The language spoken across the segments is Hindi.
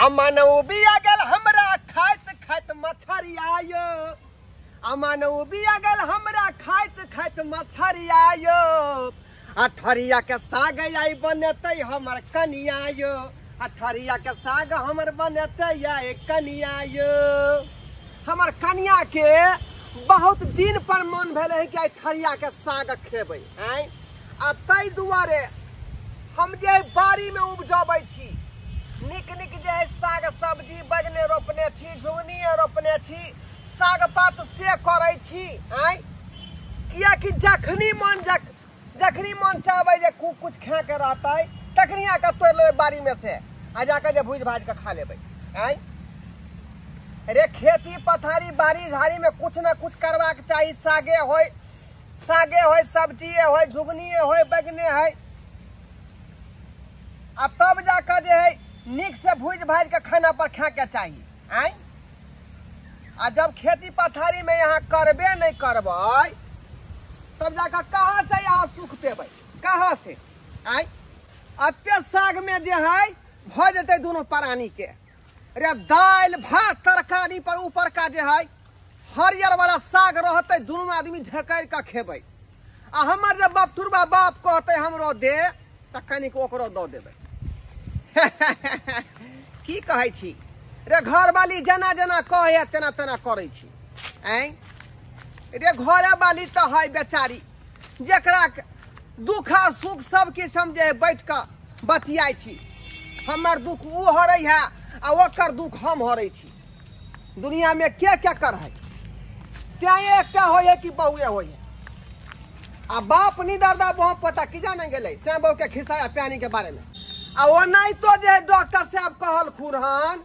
अमन बिया गेल हमरा खाइत खाइत मछरी आयो अमन बिया गेल हमरा खाइत खाइत मछरी आयो अठरिया के साग आई बनते हमर कनिया यो अठरिया के साग हमर बनते आई कनिया यो हमर कनिया के बहुत दिन पर मन भेले है कि अठरिया के साग खेबै हैं आ तै दुआरे हम जे बाड़ी में उपजाबै छी निक निक जे साग सब्जी बैगने रोपने छी झुगनी रोपने छी साग पात से करै छी हैं किया कि जखनी मन चाहबै जे कुछ खा के रहतै तखनी आके तोड़ लेबै बाड़ी में से आ जाके जे भूज भाज के खा लेबै हैं रे खेती पथारी बाड़ी झाड़ी में कुछ ना कुछ करबाक चाहिए सागे होय सब्जी होय झुगनी होय बैगने है आ तब जाकर जे है निक से भूज भाज के खाना पर खा के चाहिए हैं आ जब खेती पथारी में यहाँ करबे नहीं करबै तब जाकर कहाँ से यहाँ सुख देबै कहाँ से आई अत्ते साग में जे है भ जते दोनों प्राणी के रे दाल भात तरकारी पर ऊपर का जे है हरियर वाला साग रहते दोनों आदमी झकर के खेबै आ हमर जब बपटुरबा बाप कहते हमरो दे त कनिक ओकरो दो देबै की कहै छी रे घर वाली जना जना कहे तेना तेना करै छी हैं रे घरे वाली तो है बेचारी जकरा दुख सुख सब के समझे बैठ के बतियाई छी हमर दुख उ हरै है आ ओकर दुख हम हरै छी दुनिया में के कर है से एकटा होय है कि बहुए होय है आ बाप नी दादा बहुत पता कि जाने गेलै से बहु के खिस्सा प्यानी के बारे में आ ओ नहीं तो जे डॉक्टर साहब कहल खुरहन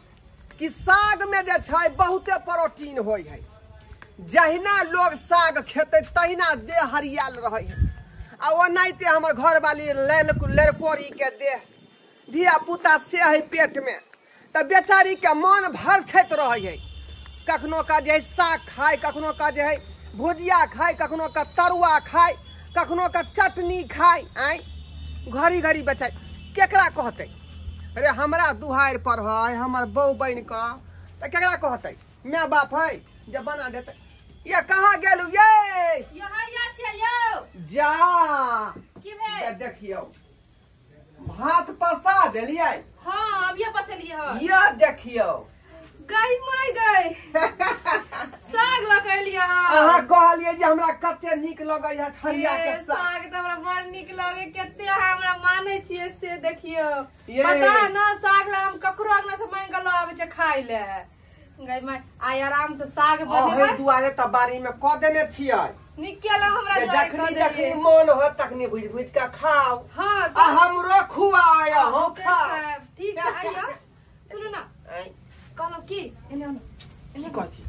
कि साग में जे छै बहुते प्रोटीन होय है जहिना लोग साग खेते तहिना देह हरियाल रहे है आ ओ नहीं ते हमर घर वाली लड़कोरी के देह धिया पुता से है पेट में त बेचारी के मन भर छत रहे है कखनो का जे साग खाए कखनो का जे है भुजिया खाए कखनो का तरुआ खाए कखनो का चटनी खाए आई घड़ी घड़ी बेचारी केकरा कहते अरे हमरा दुहार पर है हमर बहू बहन का त केकरा कहते माय बाप है जे बना देते ये कहाँ गेलू ये जा की भेल देखियो भात पसा देलियै हां अभी पसलिए ह ये देखियो गई माय गई साग लगैलिए ह अहाँ कहलिए जे हमरा कते नीक लगै है ठरिया के साग त हमरा बड़ नीक लगे कते हमरा माने छियै से देखियो पता न साग ला हम ककरो अंगना से मांग गलो आबै छै खाइ ले गई माय आइ आराम से साग बनेबै ओहे दुआरे त बारी में क देने छियै निकेला हमरा जखनी मन हो तखनी भुज भुज के खाओ हां आ हमरो खुआय हो खा ठीक है आइया सुनो ना कहलो की एने कथि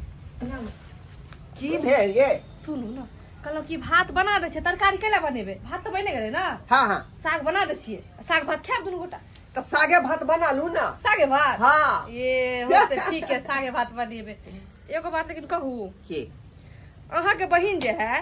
की भेल ये सुनू ना कहलो की भात बना दे छै तरकारी केला बनेबे भात तो बने गेलै ना हां हां साग बना दे छियै साग भात खाब दुनु गोटा त सागे भात बना लू ना सागे भात हां ये होते ठीक है सागे भात बनेबे एगो बात लेकिन कहू के अहाँ के बहिन जे है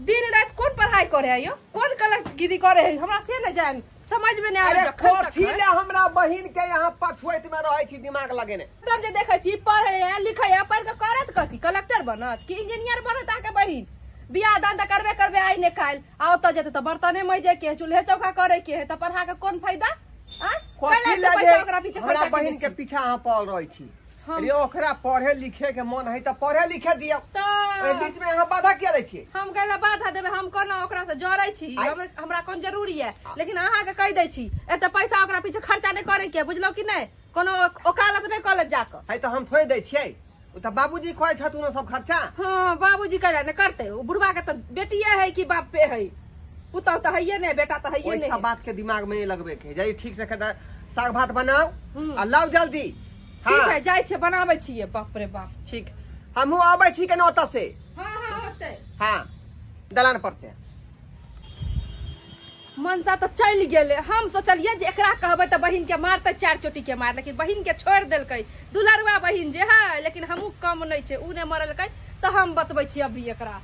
दिन रात कौन पढ़ाई करे है यो कौन कलगिरी करे है हमरा से न जान समझ में नहीं आवे कथि ले हमरा बहिन के यहाँ पछुएत में रहै छी दिमाग लगेने तब जे देखै छी पढ़े है लिखै है पढ़ के करत कथि कलेक्टर बनत कि इंजीनियर बनत आके बहिन बियाह दान त करबे आई ने काल आओ त जते त बर्तने मजे के चूल्हे चौका करे के है त पढ़ा के कौन फायदा कथि ले पैसा ओकरा पीछे हमरा बहिन के पीछा अहाँ पड़ रहै छी अरे ओकरा पढ़े लिखे के मन है त पढ़े लिखे दियो तो ए बीच में अहाँ बाधा के दै छी हम कहला बाधा देबे हम कोना ओकरा से जरै छी हमरा कोन जरूरी है लेकिन अहाँ के कह दै छी एते पैसा ओकरा पीछे खर्चा नहीं करे के बुझलो कि नहीं कोनो ओकालत नहीं कॉलेज जाकर है त हम थोड़े दै छियै उ त बाबूजी कहै छथुन सब खर्चा हां बाबूजी कह जाने करते उ बुढ़वा के त बेटिए है कि बाप पे है पुतौ त हइए नहीं बेटा त हइए नहीं सब बात के दिमाग में लगबे के जाई ठीक से साग भात बनाओ आ लाओ जल्दी ठीक है जाय छे बनाबै छिए बाप रे बाप ठीक हमहु आबै छी के नोता से हां हां होते हां दलान पर से मनसा तो चल गेले हम सोचलिए जे एकरा कहबै त बहिन के मारते चार चोटी के मार लेकिन बहिन के छोड़ देलकै दुलरवा बहिन जे है लेकिन हमहु कम नहीं छे उ ने मरलकै त हम बतबै छी अभी एकरा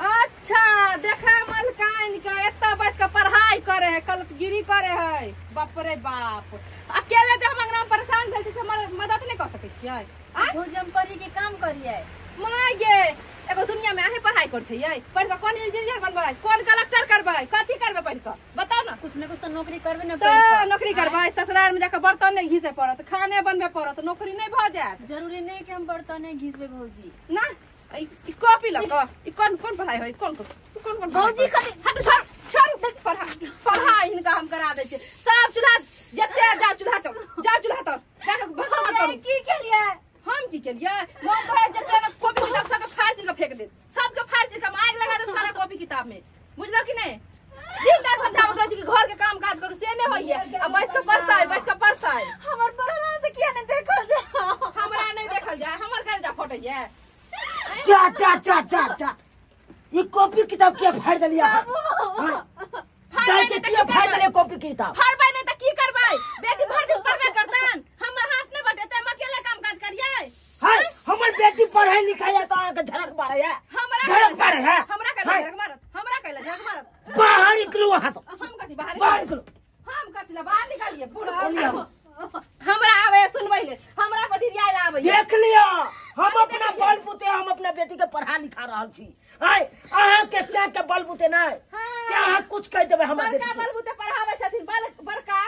अच्छा अच्छा देखा मलकाइन का एत्ता बस का पढ़ाई करे है कलगिरी करे है बाप रे बाप अकेले जो हम अंगना परेशान भेल से मदद नहीं कर सके छियै भोजन परी के काम करिए माय गे एगो दुनिया में अहे पढ़ाई कर छियै पढ़ के कौन इंजीनियर बनबै कौन कलेक्टर करबै कथी करबै पढ़ के बताओ ना कुछ न कुछ तो नौकरी करबे न तो नौकरी करबै ससुराल में जाकर बर्तन नहीं घिसे पड़त खाने बनबे पड़त नौकरी नहीं भ जात जरूरी नहीं कि हम बर्तन नहीं घिसबे भौजी ना ई कॉपी लग ई कौन पढ़ाई है कौन भौजी खाली हट छोड़ देख पढ़ाई इनका हम करा दे छे सब चूल्हा जते जा चूल्हा तो जाके भगवान करू की के लिए हम की के लिए मोम कहे जते ना कॉपी किताब सब फाड़ के फेंक दे सबके फाड़ के आग लगा दे सारा कॉपी किताब में बुझलो कि नहीं जिनका समझाव करे कि घर के काम काज करू से नहीं होइए अब बैठ के पढ़ता है हमर पढ़ला से किया नहीं देखल जा हमरा नहीं देखल जाए हमर घर जा फोटो है चा ये कॉपी किताब क्या फाड़ दिया क्या फाड़ दिया कॉपी किताब फाड़बै नहीं त की करबै बेटी भर दिन पढ़बे करतन हमर हाथ नहीं बटेते हम अकेले काम काज करियै हाय हमर बेटी पढ़ाई लिखाई है तो आके झड़क मारे है हमरा मारे है हमरा कहला झक मारत बाहर निकलो वहां से हम कथि बाहर निकलो हम कथि बाहर निकालिए पूरा हमरा आवे सुनबै ले हमरा पटिरिया आवे देख लिया हम अपना बल बुते हम अपना बेटी के पढ़ा लिखा रहल छी हाय अहाँ के से के बल बुते नहीं से अहाँ कुछ कह देबे हमर बेटी बड़का बल बुते पढ़ावे छथिन बड़का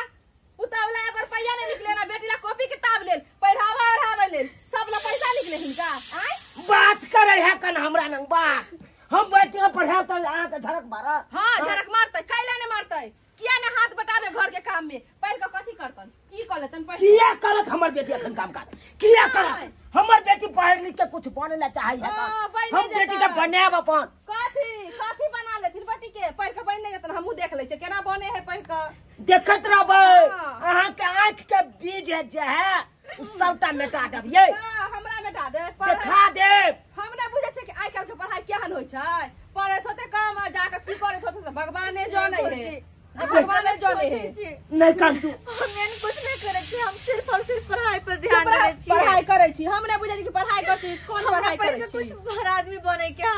उतावला अगर पैसा नहीं निकले ना बेटी ला कॉपी किताब लेल पढ़ावे लेल सब ला पैसा निकले हिनका आय बात करे है कन हमरा नंग बात हम बेटी के पढ़ाव त अहाँ के झड़क मारा हां झड़क मारतै कैला ने मारतै किया ने हाथ बटावे घर के काम में पढ़ के कथी करतन की कर लेतन किया करत हमर बेटी अखन काम कर किया करत हमर बेटी पढ़ लिख के कुछ बने ला चाहे है हम बेटी के बनाब अपन कथी बना लेथिन बेटी के पढ़ के बन नहीं जतन हमहु देख ले छै केना बने है पढ़ के देखत रहबै अहाँ के आंख के बीज है जे है सबटा मिटा देबिए हमरा मिटा दे दिखा दे हम नहीं बुझे छै कि आइ काल के पढ़ाई केहन होय छै पढ़े होते काम जाके की करे होते भगवाने जाने है भगवाने जाने है नहीं कर तू हमने कुछ नहीं करे छी हम सिर्फ और सिर्फ पढ़ाई पर ध्यान दे छी पढ़ाई करे छी हम नहीं बुझे कि पढ़ाई कर छी कौन पढ़ाई करे छी कुछ बड़ आदमी बने क्या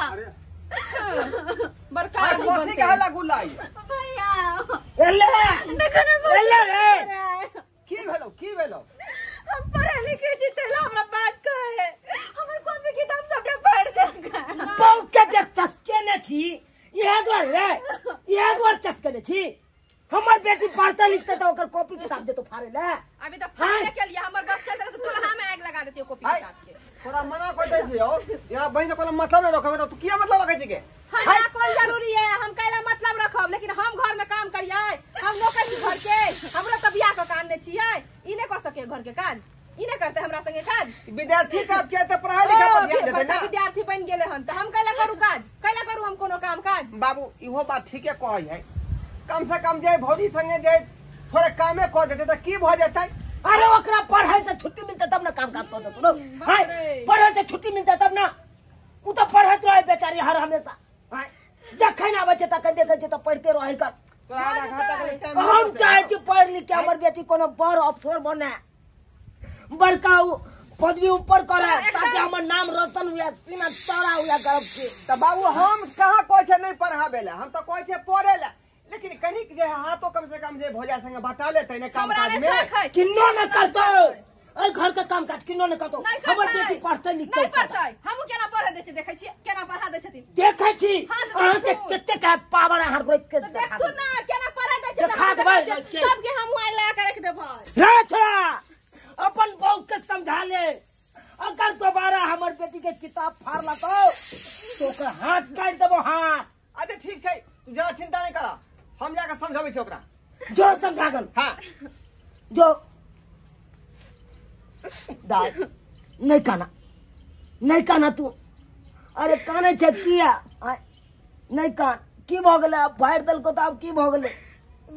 बड़का आदमी कथी के हल्ला गुल्ला भैया एले रे की भेलो हम पढ़े लिखे छी तेला हमरा बात कहे हमर कॉपी किताब सबटा पढ़ दे बहु के देख चस्के ने छी यह द्वार चस्के ने छी हमर बेटी पढ़ते लिखते तो ओकर कॉपी किताब जे तो फाड़े ले अभी तो फाड़े के लिए हमर बस चलते तो चूल्हा में आग लगा देती कॉपी किताब के थोड़ा मना कर दे दियो यहां बहन से कोनो मतलब नहीं रखबे तो किया मतलब रखे छी के हां कोई जरूरी है हम कैला मतलब रखब लेकिन हम घर में काम करिए हम नौकर छी घर के हमरा त बियाह के काम ने छियै ई ने कर सके घर के काज ई ने करते हमरा संगे काज विद्यार्थी का के त पढ़ाई लिखाई पर ध्यान देते ना विद्यार्थी बन गेले हन त हम कैला करू काज कैला करू हम कोनो काम काज बाबू इहो बात ठीक है कहै है कम से कम जे भौजी संगे जे थोड़े कामे कर देते त की भ जेतै अरे ओकरा पढ़ाई से छुट्टी मिलते तब ना काम काज कर देतो लोग हां पढ़ाई से छुट्टी मिलते तब ना उ तो पढ़त रहे बेचारी हर हमेशा हां जखन आबै छै त कदे कदे त पढ़ते रहे कर तोरा खाता के टाइम हम चाहे छी पढ़ लिख के हमर बेटी कोनो बड़ अफसर बने बड़का पदवी ऊपर करे ताकि हमर नाम रोशन हुए सीना चौड़ा हुए गर्व के त बाबू हम कहां कोइ छै नहीं पढ़ाबेला हम त कोइ छै पढ़ेला लेकिन कनिक जे हाथों कम से कम जे भौजा संगे बता लेते ने काम काज में किन्नो न करतो ए घर के काम काज किन्नो न करतो हमर बेटी पढ़ते लिखते नहीं पढ़तै हमहु केना पढ़ा दै छै देखै छी केना पढ़ा दै छथिन देखै छी अहाँ के कते का पावर अहाँ रोक के देखथु ना केना पढ़ा दै छै सब के हमहु आइ लगा के रख देबै रे छोरा अपन बहू के समझा ले अगर दोबारा हमर बेटी के किताब फाड़ लतो तो ओकर हाथ काट देबो हाथ अच्छा ठीक छै तू जरा चिंता नहीं करा हम जाके समझाबै छी ओकरा जो समझा गल हां जो दाद नहीं काना तू अरे काने छै किया नहीं कान की भ गेले अब फाड़ दल को त अब की भ गेले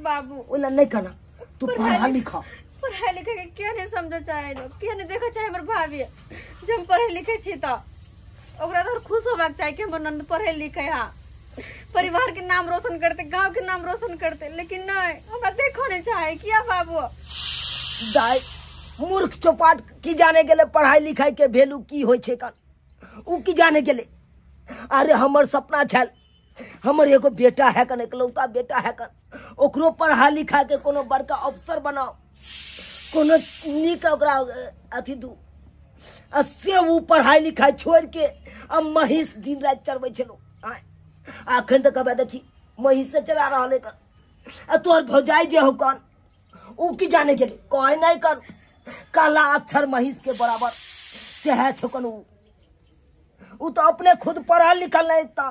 बाबू ओला नहीं काना तू पढ़ा लिखा पढ़ाई लिखे के क्या नहीं समझ चाहे लोग क्या नहीं देखा चाहे हमर भाभी जब पढ़े लिखे छी त ओकरा तो खुश होबाक चाहे कि हमर नंद पढ़े लिखे हां परिवार के नाम रोशन करते गांव के नाम रोशन करते लेकिन नहीं हमरा देखो नहीं चाहे किया बाबू दाई मूर्ख चौपाट की जाने गेले पढ़ाई लिखाई के वैल्यू की होय छै कन उ की जाने गेले अरे हमर सपना छल हमर एगो बेटा है कन, इकलौता बेटा है कन, ओकरो पढ़ा लिखा के कोनो बड़का अफसर बनाओ, कोनो नीक ओकरा अथी दू। से वो पढ़ाई लिखाई छोड़ के अब महिष दिन रात चरबै छलो। अखन तक अब देखी महिष से चला रहा है कन। तोहर भौजाई जे हो कन ऊ की जाने के लिए कहे नहीं कन काला अक्षर महिष के बराबर से है छकन। ऊ तो अपने खुद पढ़ल लिखल नहीं था,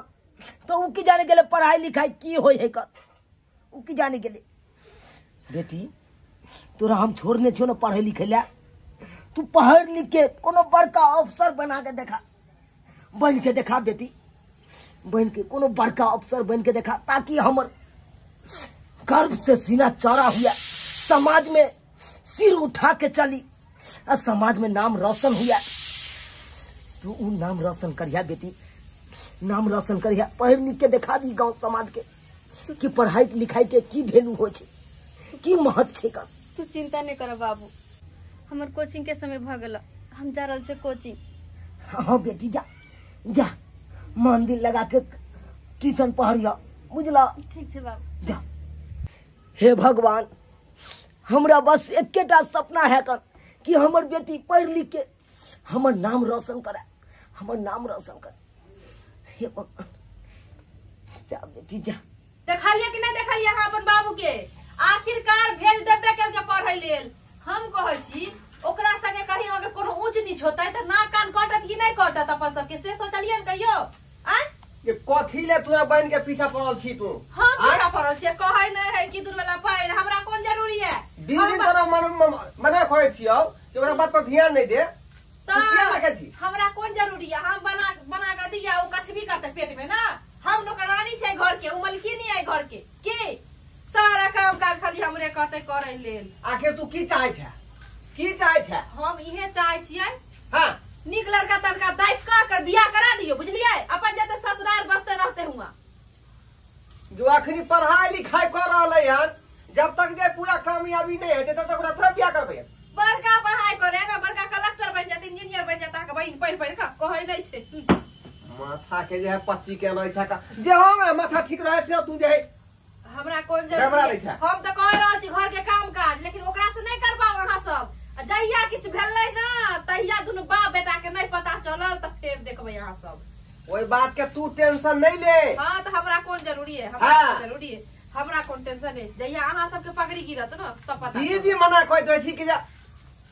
तो ऊ की जाने के लिए पढ़ाई लिखाई की होई है कर, ऊ की जाने के लिए। बेटी तोरा हम छोड़ने छो ना पढ़े लिखे ला, तू पढ़ लिख के कोनो बड़का अफसर बना के देखा, बन के देखा बेटी, बन के कोनो बड़का अफसर बन के देखा, ताकि हमर गर्व से सीना चौड़ा हुआ, समाज में सिर उठा के चली और समाज में नाम रोशन हुआ। तू ऊ नाम रोशन करिया बेटी, नाम रोशन करिया, पढ़ लिख के देखा दी गांव समाज के कि पढ़ाई लिखाई के की वैल्यू हो छे, की महत्व छे का। तू चिंता नहीं कर बाबू, हमर कोचिंग के समय भ गेल, हम जा रहल छे कोचिंग। हाँ बेटी जा जा, मन दिल लगा के ट्यूशन पढ़िया, बुझला। ठीक छे बाबू। जा। हे भगवान, हमरा बस एकेटा सपना है कर कि हमर बेटी पढ़ लिख के हमर नाम रोशन करे, हमर नाम रोशन करे। हे भगवान, जा बेटी जा। देखलिए कि नहीं देखलिए अहाँ अपन बाबू के? आखिरकार भेज देबे केल के पढ़ै लेल। हम कहै छी ओकरा संगे कहीं अगर कोनो ऊंच नीच होतै त नाक कान कटत कि नहीं कटत अपन सबके, से सोचलिए न कहियो। आ ये कथी ले तोरा बहन के पीछा पड़ल छी तू? हम पीछा पड़ल छी, कहै नहीं है कि दूर वाला पाइन हमरा कोन जरूरी है? दिन तोरा मना खोए छियो कि ओकरा बात पर ध्यान नहीं दे, तू किया लगे छी? हमरा कोन जरूरी है? हम बना के दिया, उ कछ भी करते पेट में ना। हम नौकरानी छै घर के, उ मलकिनी है घर के। की सारा काम काज खाली हमरे कहते करे लेल। आखिर तू की चाहे छै? की चाहे छै? हम इहे चाहे छियै, हां, निक लड़का तड़का दाइफ का कर बियाह करा दियो, बुझलिए? अपन जते ससुराल बसते रहते हुआ। जो अखनी पढ़ाई लिखाई कर रहले हन, जब तक जे पूरा कामयाबी नहीं हेते तब तक ओकरा थोड़ा बियाह करबै। बड़का पढ़ाई करे ना, बड़का कलेक्टर बन जाते, इंजीनियर बन जाता, के बहिन पढ़ का कहै नहीं छै। माथा के जे है पच्ची के रहे छै का, जे हमरा माथा ठीक रहे से तू जे है हमरा कोन गड़बड़ा जरूरी दै छै। हम तो कह रहल छी घर के काम काज, लेकिन ओकरा से नहीं कर पाओ अहाँ सब। जहिया किछ भेलै ना तहिया दुनु बाप बेटा के नहीं पता चलल त फिर देखबै अहाँ सब। ओई बात के तू टेंशन नहीं ले। हां त हमरा कोन जरूरी है? हमरा हाँ। कोन जरूरी है? हमरा कोन टेंशन है? जहिया अहाँ सब के पगड़ी गिरत ना तब पता दीदी मना कहत रही कि जा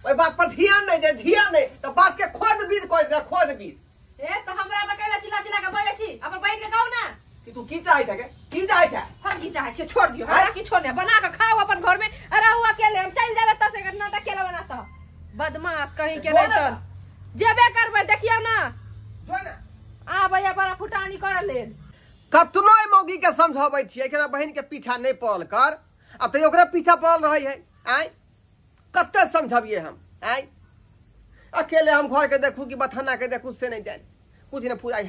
ओई बात पर ध्यान नहीं दे, ध्यान नहीं तो बात के खोद बीत कहत रहे, खोद बीत। ए त हमरा बकैला चिल्ला चिल्ला के बोलै छी, अपन बहिन के कहू ना कि तू की चाहे छै? की चाहे छै? हम की चाहे छी? छोड़ दियो हमरा, की छोड़ने बना के खाओ अपन घर में। अरे हुआ अकेले हम चल जाबे त से ना त अकेला बनाता बदमाश कहीं के नहीं त जेबे करबै, देखियो ना जो ना आ भैया बड़ा फुटानी कर ले। कतनो मौगी के समझाबै छियै कि बहन के पीछा नहीं पड़ल कर, अब तो ओकरा पीछा पड़ल रही है। आय कते समझबिए हम? आय अकेले हम घर के देखू कि बथाना के देखू से नहीं जाए, कुछ नहीं पूरा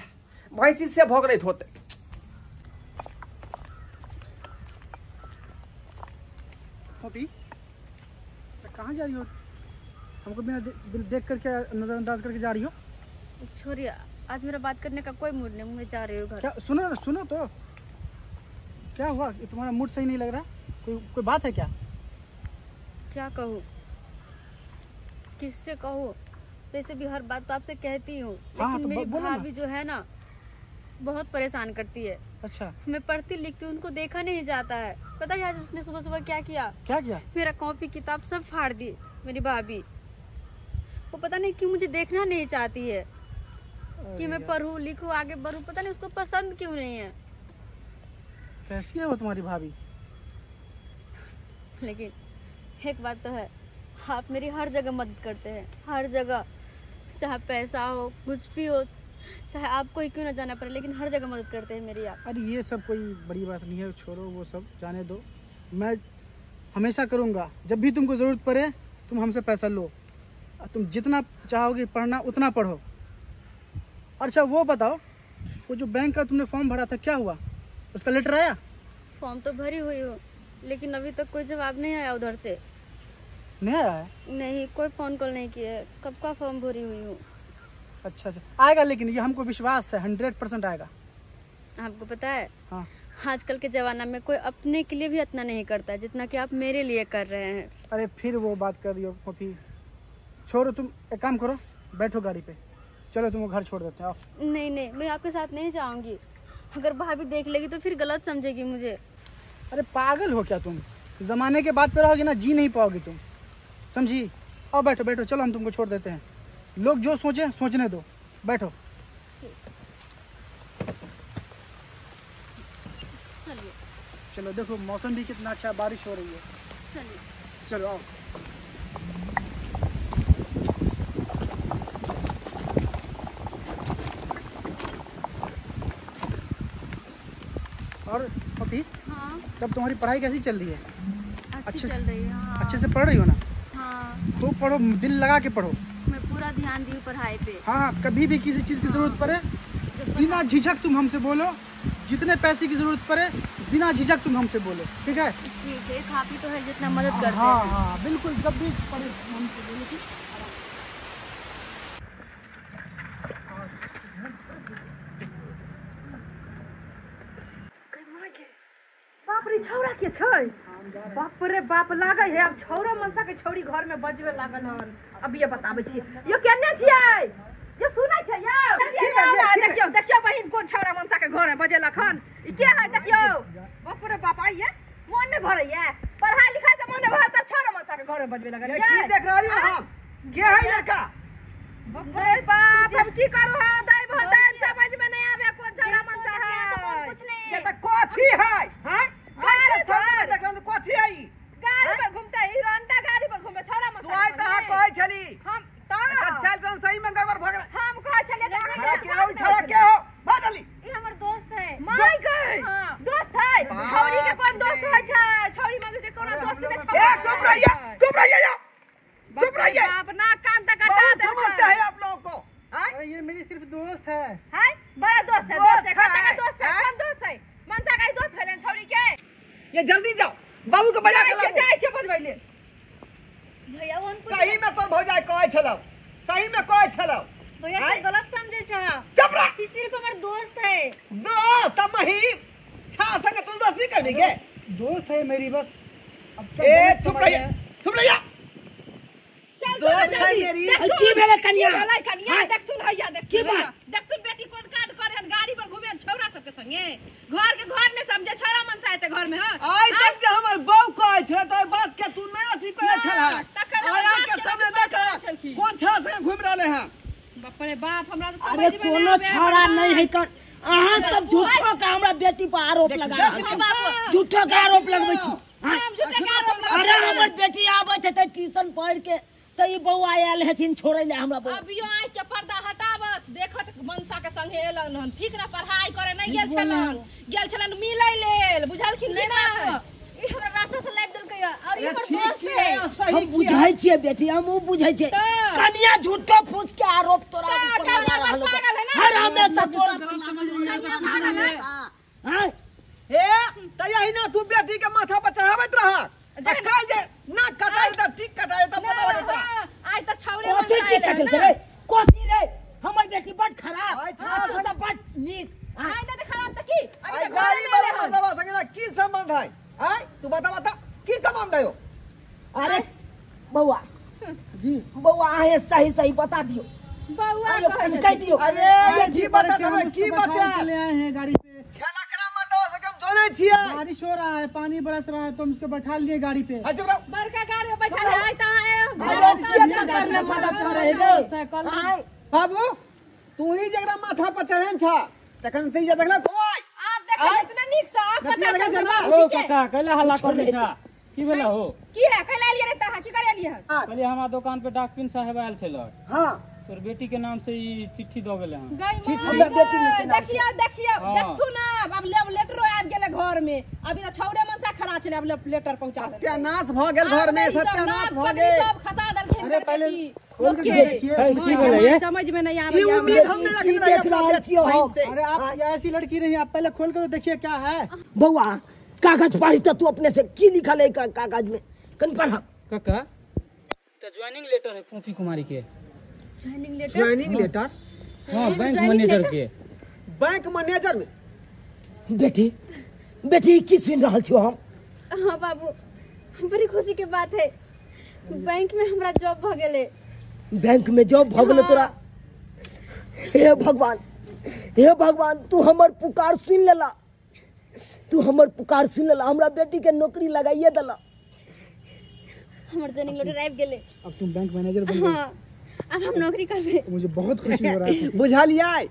भैंसी से भोग रही होते। होती कहाँ जा रही हो? हमको बिना देख करके नजरअंदाज करके जा रही हो? छोड़िए, आज मेरा बात करने का कोई मूड नहीं, मैं जा रही हूँ घर। क्या सुनो तो क्या हुआ? तुम्हारा मूड सही नहीं लग रहा? कोई बात है क्या? क्या कहूँ, किससे कहूँ? वैसे भी हर बात तो आपसे कहती हूँ, हाँ, लेकिन तो मेरी बोलो ना। भाभी जो है ना बहुत परेशान करती है। अच्छा, मैं पढ़ती लिखती हूँ, उनको देखा नहीं जाता है। पता है आज उसने सुबह सुबह क्या किया? क्या किया? मेरा कॉपी किताब सब फाड़ दी मेरी भाभी। वो पता नहीं क्यों मुझे देखना नहीं चाहती है कि मैं पढ़ूं लिखूं आगे बढ़ूं, पता नहीं उसको पसंद क्यों नहीं है। कैसी है वो तुम्हारी भाभी? लेकिन एक बात तो है, आप मेरी हर जगह मदद करते हैं, हर जगह, चाहे पैसा हो कुछ भी हो, चाहे आपको ही क्यों ना जाना पड़े, लेकिन हर जगह मदद करते हैं मेरी आप। अरे ये सब कोई बड़ी बात नहीं है, छोड़ो वो सब, जाने दो। मैं हमेशा करूँगा, जब भी तुमको ज़रूरत पड़े तुम हमसे पैसा लो, तुम जितना चाहोगे पढ़ना उतना पढ़ो। अच्छा वो बताओ, वो जो बैंक का तुमने फॉर्म भरा था क्या हुआ? उसका लेटर आया? फॉर्म तो भरी हुई हो, लेकिन अभी तक कोई जवाब नहीं आया उधर से। नहीं आया है? नहीं, कोई फ़ोन कॉल नहीं किया है, कब का फॉर्म भरी हुई हूँ। अच्छा, आएगा, लेकिन ये हमको विश्वास है 100% आएगा। आपको पता है हाँ आजकल के जमाना में कोई अपने के लिए भी इतना नहीं करता जितना कि आप मेरे लिए कर रहे हैं। अरे फिर वो बात कर रही हो पपी, छोड़ो तुम एक काम करो, बैठो गाड़ी पे, चलो तुमको घर छोड़ देते हैं। आओ। नहीं नहीं, मैं आपके साथ नहीं जाऊंगी। अगर भाभी देख लेगी तो फिर गलत समझेगी मुझे। अरे पागल हो क्या तुम, जमाने के बाद पे रहोगी ना जी नहीं पाओगी तुम, समझी। आओ बैठो बैठो, चलो हम तुमको छोड़ देते हैं, लोग जो सोचे सोचने दो, बैठो। चलिए चलो देखो मौसम भी कितना अच्छा है, बारिश हो रही है। चलिए। चलो आओ। और पपी, हाँ तब तुम्हारी पढ़ाई कैसी चल रही है? अच्छी चल रही है। हाँ अच्छे से पढ़ रही हो ना? हाँ, खूब पढ़ो, दिल लगा के पढ़ो। मैं पूरा ध्यान दी हूँ पढ़ाई पे। हाँ कभी भी किसी चीज़ की ज़रूरत पड़े बिना झिझक तुम हमसे बोलो, जितने पैसे की ज़रूरत पड़े बिना झिझक तुम हमसे बोलो, ठीक है? ठीक है, काफी तो है जितना मदद करते हाँ हैं। हाँ बिल्कुल, जब भी पढ़े हमसे बोलो कि बाप रे छौरा के छै, बाप रे बाप लागे है अब छौरा मनसा के छौरी घर में बजवे लागल हन। अब ये बताबै छी यो केने छियै, ये सुनै छै यौ? देखियो देखियो बहिन कोन छौरा मनसा के घर में बजेलक हन, ई के है देखियो? बाप रे बाप, आइए मन नहीं भरे है, पढ़ाई लिखाई से मन नहीं भरे तब छौरा मनसा के घर में बजवे लागल। ये की देख रही हो हम? के है ये का? बाप रे बाप, हम की करू है दाई भदान समझ में नहीं आवे कोन छौरा मनसा है। ये तो कथी है? हैं? आज के समय में देखन कथी है ई? गाड़ी पर घूमते ही रंटा गाड़ी पर घूमे छौरा मनसा। सुआई तहा कहै छली। हम अच्छा चल तन सही में गड़बड़ भ गेल। हम कह चले खड़ा के हो, छड़ा के हो, भागली। ये हमार दोस्त है। माय गई हाँ। दोस्त है, छौरी के कोन दोस्त होय छै? छौरी मांगे के कोनो दोस्त ने ए चुप रहिए, चुप रहिए, चुप रहिए। अपना कान तक कटा बहुत दे समझते हैं आप लोगों को। हैं? अरे ये मेरी सिर्फ दोस्त है। है बड़ा दोस्त है, दोस्त दोस्त है, कटा है, का दोस्त है, हैं? कौन दोस्त है? मनसा का ही दोस्त है छौरी के। ये जल्दी जाओ, बाबू को बजा के लाओ। जाय छै बजबैले। भैया वो उनको सही में तो भौजाई कहै छलौ, सही में कहै छलौ। भैया हैं? तो गलत समझे छा। चुप रह। ये सिर्फ हमार दोस्त है। दो तब मही छा संग तुम दोस्ती करनी के? दोस्त है मेरी बस। अब तो ए बहुत चुप समझ रहिए, है। चुप रहिए। चल दोस्त है जल्दी मेरी। की भेले कन्या? की भेलै कन्या? हैं? देख सुन हैया देख की सुन हैया। बात? देख सुन बेटी कोन काज करे हन, गाड़ी पर घूमे हन छौरा सब के संगे। घर के घर ने समझे छौरा मनसा एते घर में ह। आइ तक जे हमर बहू कहै छै तऽ बात के तू नहीं अथी कहै छला। तखन आया बात के के सामने बात देख छलखिन। कोन छा से घूम रहले हैं। बाप रे बाप, हमरा तो अरे समझ में कोनो नहीं आवे। छौड़ा नहीं है कर, अहाँ सब झूठो का हमरा बेटी पर आरोप लगा रहल छी, झूठो का आरोप लगबै छी। हैं? हम झूठे के आरोप लगा- अरे हमर बेटी आबत है ट्यूशन पढ़ के तो ई बौआ आयल हेथिन छोड़े ले हमरा बौआ। अभियो आँख के पर्दा हटावत, देखत मनसा के संगे एलन हन। ठीक ना, पढ़ाई करे नहीं गेल छलन, गेल छलन मिलै लेल, बुझलखिन कि ना? ई हमरा रास्ता से लाइट देलकै है और ये ये हमार ठीक दोस्त की है। है सही हम की है। बुझै छियै बेटी, हम ऊ बुझै छियै। तऽ- कन्या झूठो फूस के आरोप तोरा तऽ ऊपर कन्या लगा रहल पागल है ना? हर हमेशा तोरा गलत समझ रही है, ऐसा कुछ पागल नहीं है। है। हैं? ए त यही ना तू बेटी के माथा पर चढ़ावत रह। कल जे ना कटाई त ठीक कटाई त पता लगत रह। आज तो छौरे कथी मनसा की एले कटल है रे? ना? कथी रे? हमर बेटी बड खराब, अच्छा, तू सब बड नीक। हैं? आज तो खराब त की? अभी आई तो गाड़ी घर में वाला एले हन। मर्दवा संगे ना की संबंध है? हैं? तू बता की संबंध है? अरे बौआ जी बौआ अहे सही सही बता दियो, बौआ अरे कहै कह छै। दियो। अरे ये की बता हम हमें उसको की बैठा बता? के ले आए हैं गाड़ी पे। खेला करा मर्दवा से कम जाने छिए। बारिश हो रहा है, पानी बरस रहा है, तो हम उसको बैठा लिए गाड़ी पे। चुप रहो। बड़का गाड़ी में बैठल है, आज तो अरे के करने मदद करे रे? दोस्त है, कल हैं? बाबू तू ही जकरा माथा पर चढ़न छ तखन तू जे देखला तू आई आप देखो इतना नीक से आप नतिया पता लगे चल छै ना? ओ काका कैला हल्ला कर दै छा? की भेला हो? की है कैला लिए रहता है, की करे लिए है? कहलिए हमरा दुकान पे डाकपिन साहब आयल छल, हाँ तोर बेटी के नाम से ई चिट्ठी दऽ गेले हन। गई हमरा बेटी के नाम से। देखियो देखियो हाँ। देखथु ना, अब लेटरो आबि गेले घर में। अभी तो छौरे मनसा खड़ा छले, अब लेटर पहुंचा दे। सत्यानाश भ गेल घर में, सत्यानाश भ गेल। सब खसा देलखिन। अरे पहले खोल के ओके। देखिए। है, की भेलै ये? समझ में नहीं ई आवे उम्मीद हम नहीं की रखने रही देख अपना रहल छियै बहन हम? से। अरे आप ये ऐसी लड़की नहीं, आप पहले खोल के तो देखिए क्या है। बौआ कागज पढ़ी तो तू अपने से की लिखल है कागज में कन पढ़। काका तो ज्वाइनिंग लेटर है फूफी कुमारी के। ज्वाइनिंग लेटर ज्वाइनिंग लेटर हाँ बैंक मैनेजर के। बैंक मैनेजर में बेटी बेटी की सुन रहा छो हम? हाँ बाबू बड़ी खुशी के बात है, बैंक में हमरा जॉब भ गेले। बैंक में जॉब भ गेले तोरा? हे भगवान, हे भगवान, तू हमर पुकार सुन लेला, तू हमर पुकार सुन लेला, हमरा बेटी के नौकरी लगाइए देला। हमर जॉइनिंग लेटर आबि गेले। अब तुम बैंक मैनेजर बन गई। हाँ अब हम नौकरी करबे। तो मुझे बहुत खुशी हो रहा है। बुझलियै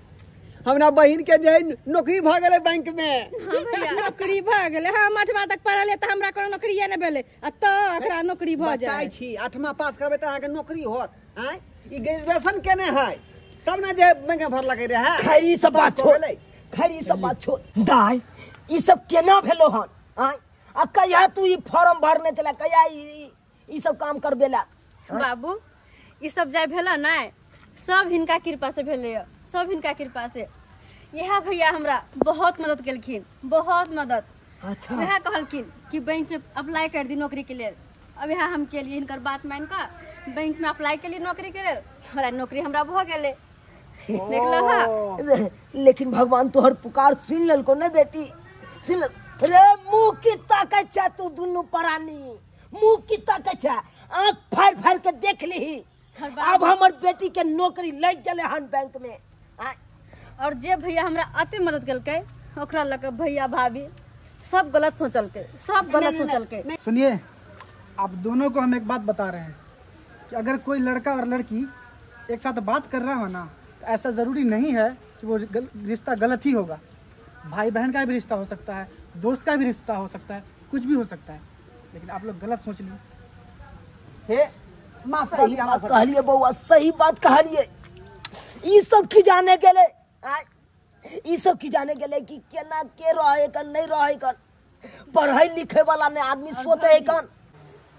हमरा बहिन के जे नौकरी भ गेलै बैंक में। हाँ भैया नौकरी भ गेले। हम 8वां तक पढ़ले त हमरा कोनो नौकरिये नै भेले, आ त एकरा नौकरी भ बताई जाय। छी 8वां पास करबै त अहाँके नौकरी होत। हैं ई ग्रेजुएशन केने है तब ना जे बैंक में भर लगे रहे। खैर ई सब बात छोड़, खैर ई सब बात छोड़। दाई ई सब केना भेलो हन? आय आ कहिया तू ई फॉर्म भरने चला, कहिया ई सब काम करबेला? बाबू ये सब जाय भेला ना, सब हिनका कृपा से भेले, सब हिनका कृपा से। यह भैया हमरा बहुत मदद केलखिन, बहुत मदद। अच्छा वह कहलखिन कि बैंक में अप्लाई कर दी नौकरी के लिए। अब यहाँ हम के लिए हिनकर बात मान कर बैंक में अप्लाई के लिए नौकरी के लिए, हमरा नौकरी हमरा भ गेले। देखलो हा। लेकिन भगवान तोहर पुकार सुन ललको ने बेटी, सुन लल। रे मुंह की ताकत छा तू दुनु परानी, मुंह की ताकत छा, आंख फाड़ फाड़ के देख लीही। अब हमर बेटी के नौकरी लग गेले हन बैंक में। आय और जे भैया हमरा अति मदद केलकै ओकरा लके भैया भाभी सब गलत सोचलकै, सब गलत सोचलकै। सुनिए, आप दोनों को हम एक बात बता रहे हैं कि अगर कोई लड़का और लड़की एक साथ बात कर रहा हो ना, तो ऐसा ज़रूरी नहीं है कि वो रिश्ता गलत ही होगा। भाई बहन का भी रिश्ता हो सकता है, दोस्त का भी रिश्ता हो सकता है, कुछ भी हो सकता है। लेकिन आप लोग गलत सोच लिए। हे मां सही बात कहलिए बउआ, सही बात कहलिए। ई सब की जाने गेले, आय ई सब की जाने गेले कि केना के रहे कन नहीं रहे कन, पढ़े लिखे वाला ने आदमी सोचे कन।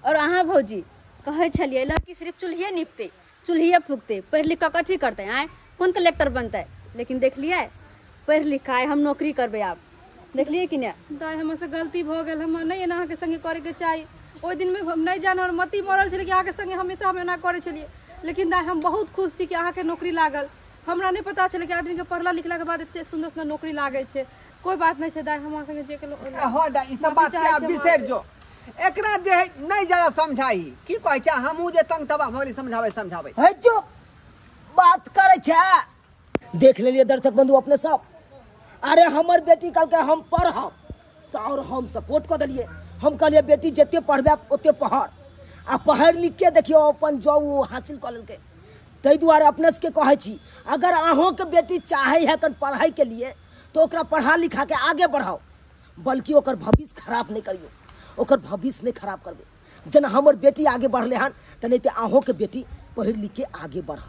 और अहाँ भौजी कहे छलिए लड़की सिर्फ चूल्हे निपते, चूल्हे फूकते, पढ़ लिख कथी करते आए, कौन कलेक्टर बनते। लेकिन देख लिया पढ़ लिख आए हम नौकरी करबे। आप देखलिए कि नहीं? दाई हमर से गलती भ गेल, हम नहीं एना अहाँ के संगे करे के चाही। ओइ दिन में हम नहीं जान और मती मरल छले कि अहाँ के संगे हमेशा हम एना करे छलिए। लेकिन दाई हम बहुत खुश छी कि अहाँ के नौकरी लागल। हमरा नहीं पता छले कि आदमी के पढ़ला लिखला के बाद एते सुंदर सुंदर नौकरी लागे छे। कोई बात नहीं छे दाई, हमरा संगे जे के हो दा ई सब बात के आप बिसर जो। एकरा जे नहीं ज्यादा समझाई की कहै छै, हमहू जे तंग तबा भगली समझावे। है जो बात करे छे। देख लेलिए दर्शक बंधु अपने सब, अरे हमर बेटी कल के हम पढ़ब तो और हम सपोर्ट कर दिलिए। हम कहलिए बेटी जते पढ़बे ओते पढ़, आ पढ़ लिख के देखियो अपन जॉब हासिल कर लेके। ताहि दुआरे अपने से कहै छी, अगर अहों के बेटी चाहे है कन पढ़ाई के लिए तो ओकरा पढ़ा लिखा के आगे बढ़ाओ, बल्कि ओकर भविष्य खराब नहीं करियो, ओकर भविष्य नहीं खराब करबे। जना हमर बेटी आगे बढ़ले हन त नहीं ते अहों के बेटी पढ़ लिख के आगे बढ़।